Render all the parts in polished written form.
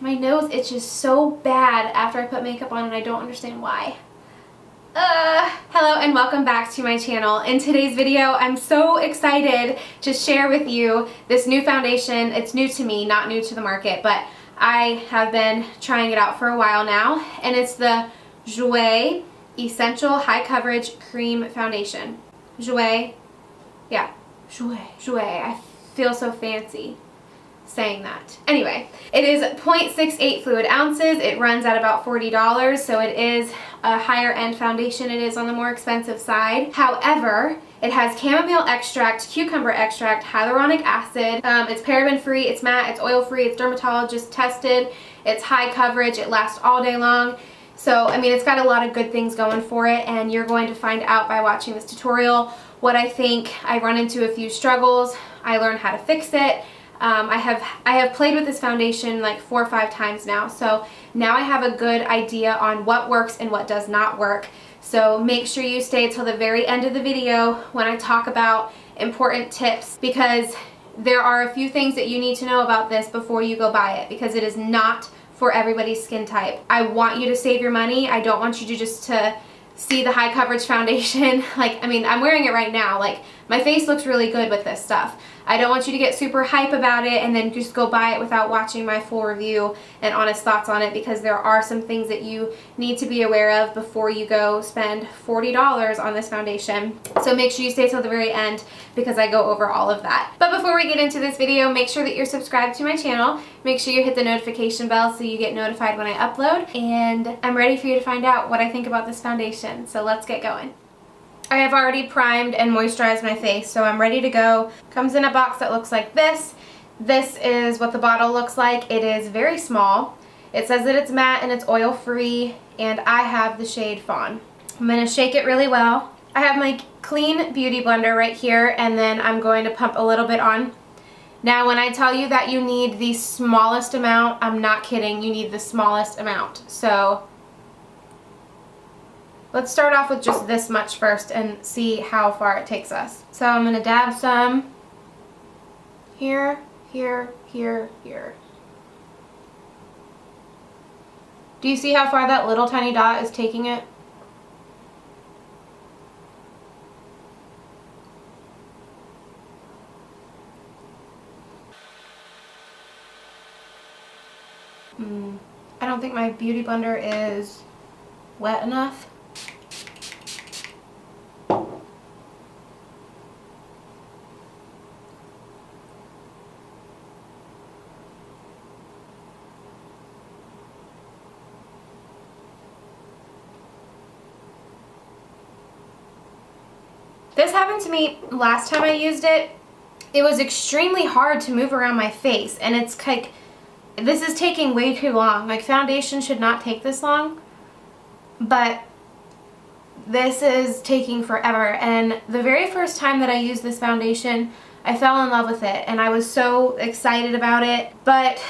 My nose itches so bad after I put makeup on and I don't understand why. Hello and welcome back to my channel. In today's video, I'm so excited to share with you this new foundation. It's new to me, not new to the market, but I have been trying it out for a while now, and it's the Jouer Essential High Coverage Cream Foundation. Jouer, yeah, Jouer. I feel so fancy saying that. Anyway, it is 0.68 fluid ounces. It runs at about $40, so it is a higher end foundation. It is on the more expensive side. However, it has chamomile extract, cucumber extract, hyaluronic acid. It's paraben free, it's matte, it's oil free, it's dermatologist tested, it's high coverage, it lasts all day long. So, I mean, it's got a lot of good things going for it, and you're going to find out by watching this tutorial what I think. I run into a few struggles. I learned how to fix it. I have played with this foundation like 4 or 5 times now, so now I have a good idea on what works and what does not work. So make sure you stay till the very end of the video when I talk about important tips, because there are a few things that you need to know about this before you go buy it, because it is not for everybody's skin type. I want you to save your money. I don't want you to just to see the high coverage foundation. Like, I mean, I'm wearing it right now. Like, my face looks really good with this stuff. I don't want you to get super hype about it and then just go buy it without watching my full review and honest thoughts on it, because there are some things that you need to be aware of before you go spend $40 on this foundation. So make sure you stay till the very end, because I go over all of that. But before we get into this video, make sure that you're subscribed to my channel. Make sure you hit the notification bell so you get notified when I upload. And I'm ready for you to find out what I think about this foundation. So let's get going. I have already primed and moisturized my face, so I'm ready to go. Comes in a box that looks like this. This is what the bottle looks like. It is very small. It says that it's matte and it's oil free, and I have the shade Fawn. I'm going to shake it really well. I have my clean beauty blender right here, and then I'm going to pump a little bit on. Now, when I tell you that you need the smallest amount, I'm not kidding. You need the smallest amount. So let's start off with just this much first and see how far it takes us. So I'm going to dab some here, here, here, here. Do you see how far that little tiny dot is taking it? I don't think my beauty blender is wet enough. This happened to me last time I used it. It was extremely hard to move around my face, and it's like, this is taking way too long. Like, foundation should not take this long, but this is taking forever. And the very first time that I used this foundation, I fell in love with it, and I was so excited about it. But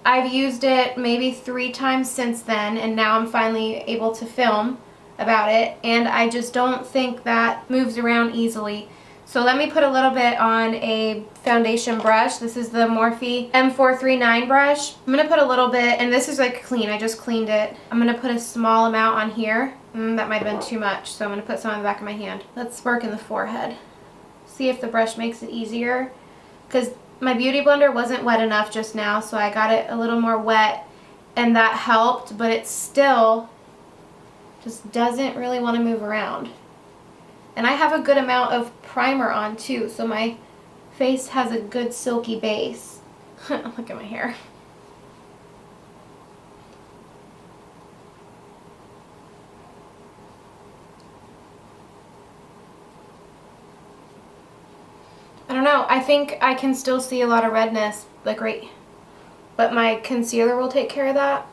I've used it maybe 3 times since then, and now I'm finally able to film about it, and I just don't think that moves around easily. So let me put a little bit on a foundation brush. This is the Morphe M439 brush. I'm going to put a little bit, and this is like clean. I just cleaned it. I'm going to put a small amount on here. That might have been too much, so I'm going to put some on the back of my hand. Let's spark in the forehead. See if the brush makes it easier, because my beauty blender wasn't wet enough just now, so I got it a little more wet, and that helped, but it still just doesn't really want to move around. And I have a good amount of primer on too, so my face has a good silky base. Look at my hair. I don't know, I think I can still see a lot of redness, like right, but my concealer will take care of that.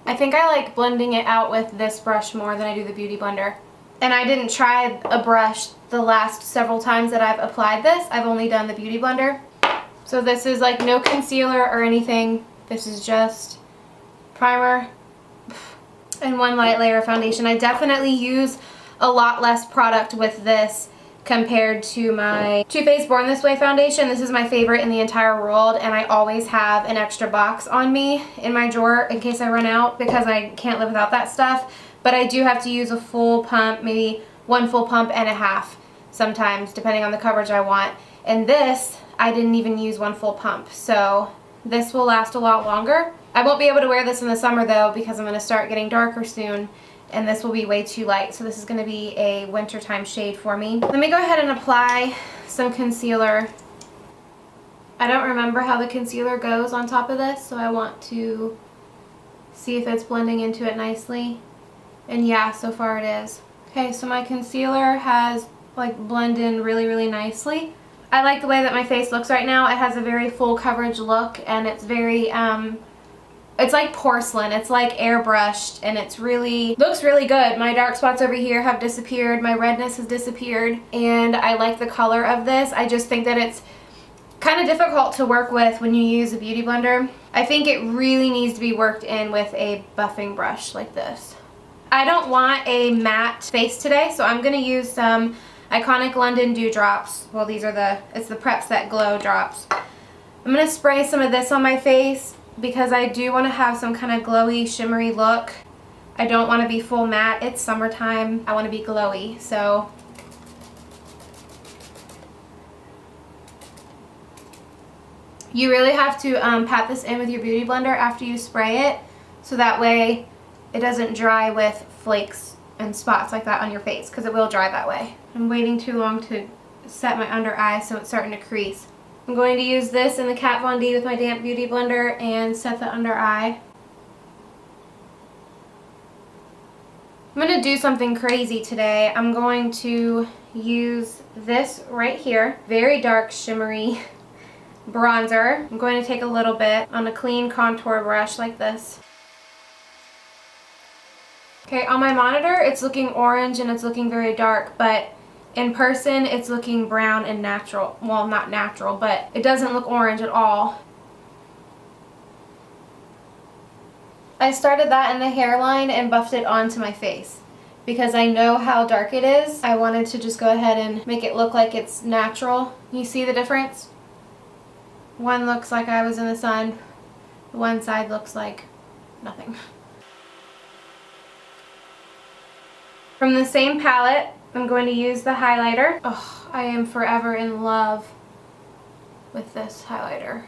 I think I like blending it out with this brush more than I do the beauty blender. And I didn't try a brush the last several times that I've applied this. I've only done the beauty blender. So this is like no concealer or anything. This is just primer and one light layer of foundation. I definitely use a lot less product with this compared to my Too Faced Born This Way foundation. This is my favorite in the entire world, and I always have an extra box on me in my drawer in case I run out, because I can't live without that stuff. But I do have to use a full pump, maybe one full pump and a half sometimes, depending on the coverage I want. And this, I didn't even use one full pump, so this will last a lot longer. I won't be able to wear this in the summer though, because I'm going to start getting darker soon, and this will be way too light, so this is going to be a wintertime shade for me. Let me go ahead and apply some concealer. I don't remember how the concealer goes on top of this, so I want to see if it's blending into it nicely. And yeah, so far it is. Okay, so my concealer has like blended in really, really nicely. I like the way that my face looks right now. It has a very full coverage look, and it's very, it's like porcelain. It's like airbrushed, and it's really, looks really good. My dark spots over here have disappeared. My redness has disappeared, and I like the color of this. I just think that it's kind of difficult to work with when you use a beauty blender. I think it really needs to be worked in with a buffing brush like this. I don't want a matte face today, so I'm going to use some Iconic London Dewdrops. Well, these are it's the Prep Set Glow drops. I'm going to spray some of this on my face because I do want to have some kind of glowy, shimmery look. I don't want to be full matte. It's summertime. I want to be glowy, so you really have to pat this in with your beauty blender after you spray it, so that way it doesn't dry with flakes and spots like that on your face, because it will dry that way. I'm waiting too long to set my under eye, so it's starting to crease. I'm going to use this in the Kat Von D with my damp beauty blender and set the under eye. I'm going to do something crazy today. I'm going to use this right here, very dark shimmery bronzer. I'm going to take a little bit on a clean contour brush like this. Okay, on my monitor it's looking orange and it's looking very dark, but in person it's looking brown and natural. Well, not natural, but it doesn't look orange at all. I started that in the hairline and buffed it onto my face because I know how dark it is. I wanted to just go ahead and make it look like it's natural. You see the difference? One looks like I was in the sun. One side looks like nothing. From the same palette, I'm going to use the highlighter. Oh, I am forever in love with this highlighter.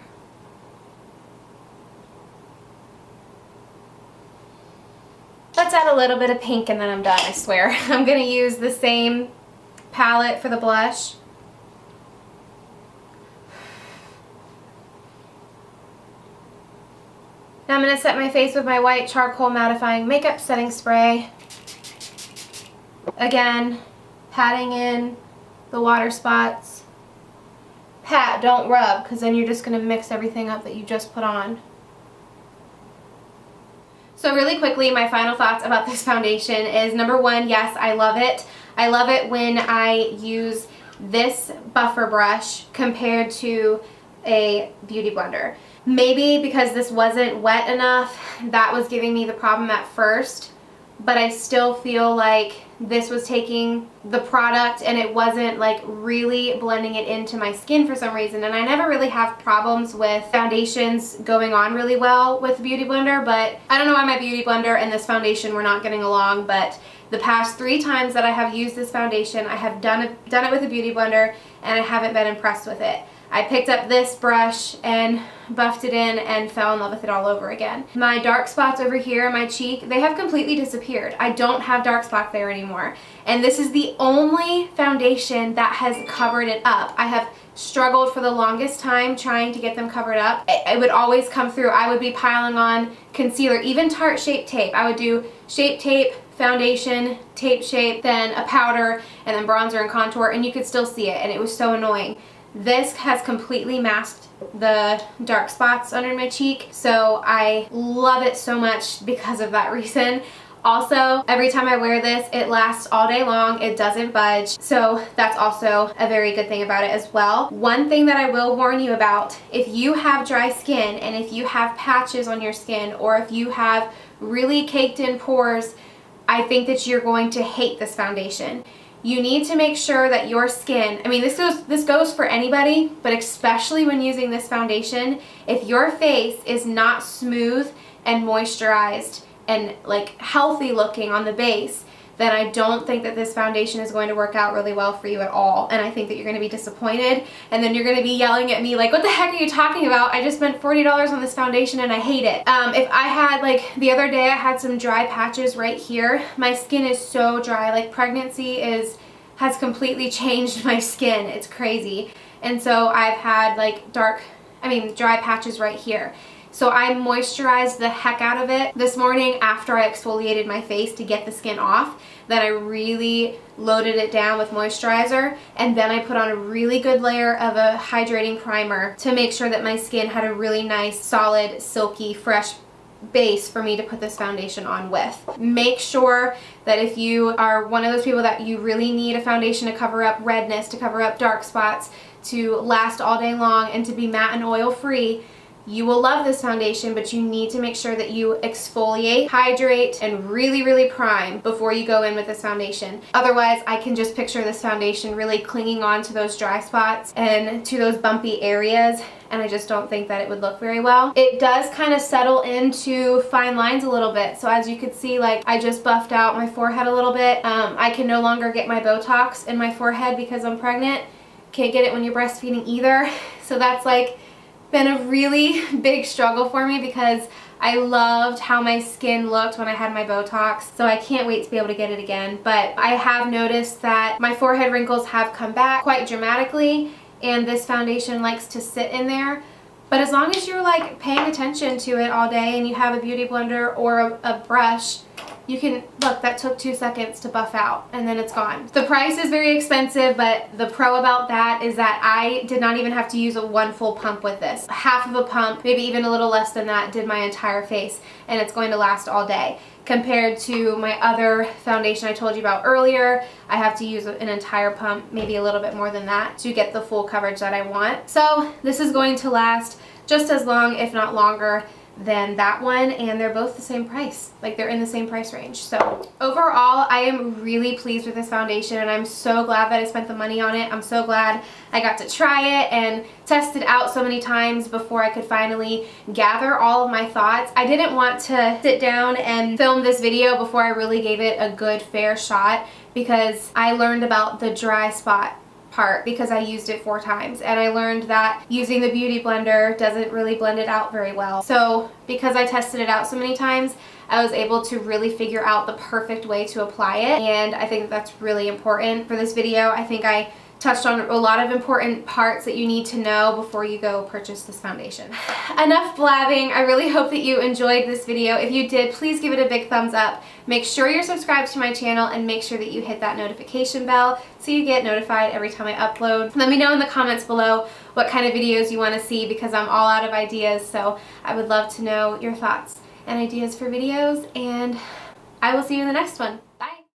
Let's add a little bit of pink and then I'm done, I swear. I'm going to use the same palette for the blush. Now I'm going to set my face with my white charcoal mattifying makeup setting spray. Again, patting in the water spots. Pat, don't rub, because then you're just going to mix everything up that you just put on. So really quickly, my final thoughts about this foundation is, number one, yes, I love it. I love it when I use this buffer brush compared to a beauty blender. Maybe because this wasn't wet enough, that was giving me the problem at first, but I still feel like this was taking the product and it wasn't like really blending it into my skin for some reason. And I never really have problems with foundations going on really well with the beauty blender, but I don't know why my beauty blender and this foundation were not getting along. But the past 3 times that I have used this foundation, I have done it with a beauty blender and I haven't been impressed with it. I picked up this brush and buffed it in and fell in love with it all over again. My dark spots over here on my cheek, they have completely disappeared. I don't have dark spots there anymore. And this is the only foundation that has covered it up. I have struggled for the longest time trying to get them covered up. It would always come through. I would be piling on concealer, even Tarte Shape Tape. I would do Shape Tape, foundation, tape shape, then a powder, and then bronzer and contour, and you could still see it, and it was so annoying. This has completely masked the dark spots under my cheek, so I love it so much because of that reason. Also, every time I wear this, it lasts all day long. It doesn't budge, so that's also a very good thing about it as well. One thing that I will warn you about, if you have dry skin and if you have patches on your skin, or if you have really caked in pores, I think that you're going to hate this foundation. You need to make sure that your skin, I mean this goes for anybody, but especially when using this foundation, if your face is not smooth and moisturized and like healthy looking on the base, then I don't think that this foundation is going to work out really well for you at all. And I think that you're going to be disappointed, and then you're going to be yelling at me like, what the heck are you talking about? I just spent $40 on this foundation and I hate it. If I had, like the other day I had some dry patches right here. My skin is so dry, like pregnancy has completely changed my skin. It's crazy. And so I've had like dry patches right here. So I moisturized the heck out of it this morning after I exfoliated my face to get the skin off. Then I really loaded it down with moisturizer, and then I put on a really good layer of a hydrating primer to make sure that my skin had a really nice, solid, silky, fresh base for me to put this foundation on with. Make sure that if you are one of those people that you really need a foundation to cover up redness, to cover up dark spots, to last all day long, and to be matte and oil free, you will love this foundation, but you need to make sure that you exfoliate, hydrate, and really, really prime before you go in with this foundation. Otherwise, I can just picture this foundation really clinging on to those dry spots and to those bumpy areas, and I just don't think that it would look very well. It does kind of settle into fine lines a little bit. So as you can see, like I just buffed out my forehead a little bit. I can no longer get my Botox in my forehead because I'm pregnant. Can't get it when you're breastfeeding either. So that's like been a really big struggle for me because I loved how my skin looked when I had my Botox, so I can't wait to be able to get it again. But I have noticed that my forehead wrinkles have come back quite dramatically, and this foundation likes to sit in there. But as long as you're like paying attention to it all day and you have a beauty blender or a brush, you can, look, that took 2 seconds to buff out and then it's gone. The price is very expensive, but the pro about that is that I did not even have to use one full pump with this. Half of a pump, maybe even a little less than that, did my entire face, and it's going to last all day. Compared to my other foundation I told you about earlier, I have to use an entire pump, maybe a little bit more than that, to get the full coverage that I want. So this is going to last just as long, if not longer, than that one, and they're both the same price. Like, they're in the same price range. So overall, I am really pleased with this foundation, and I'm so glad that I spent the money on it. I'm so glad I got to try it and test it out so many times before I could finally gather all of my thoughts. I didn't want to sit down and film this video before I really gave it a good, fair shot, because I learned about the dry spot part because I used it 4 times, and I learned that using the beauty blender doesn't really blend it out very well. So because I tested it out so many times, I was able to really figure out the perfect way to apply it, and I think that's really important for this video. I think I touched on a lot of important parts that you need to know before you go purchase this foundation. Enough blabbing. I really hope that you enjoyed this video. If you did, please give it a big thumbs up. Make sure you're subscribed to my channel, and make sure that you hit that notification bell so you get notified every time I upload. Let me know in the comments below what kind of videos you want to see, because I'm all out of ideas, so I would love to know your thoughts and ideas for videos, and I will see you in the next one.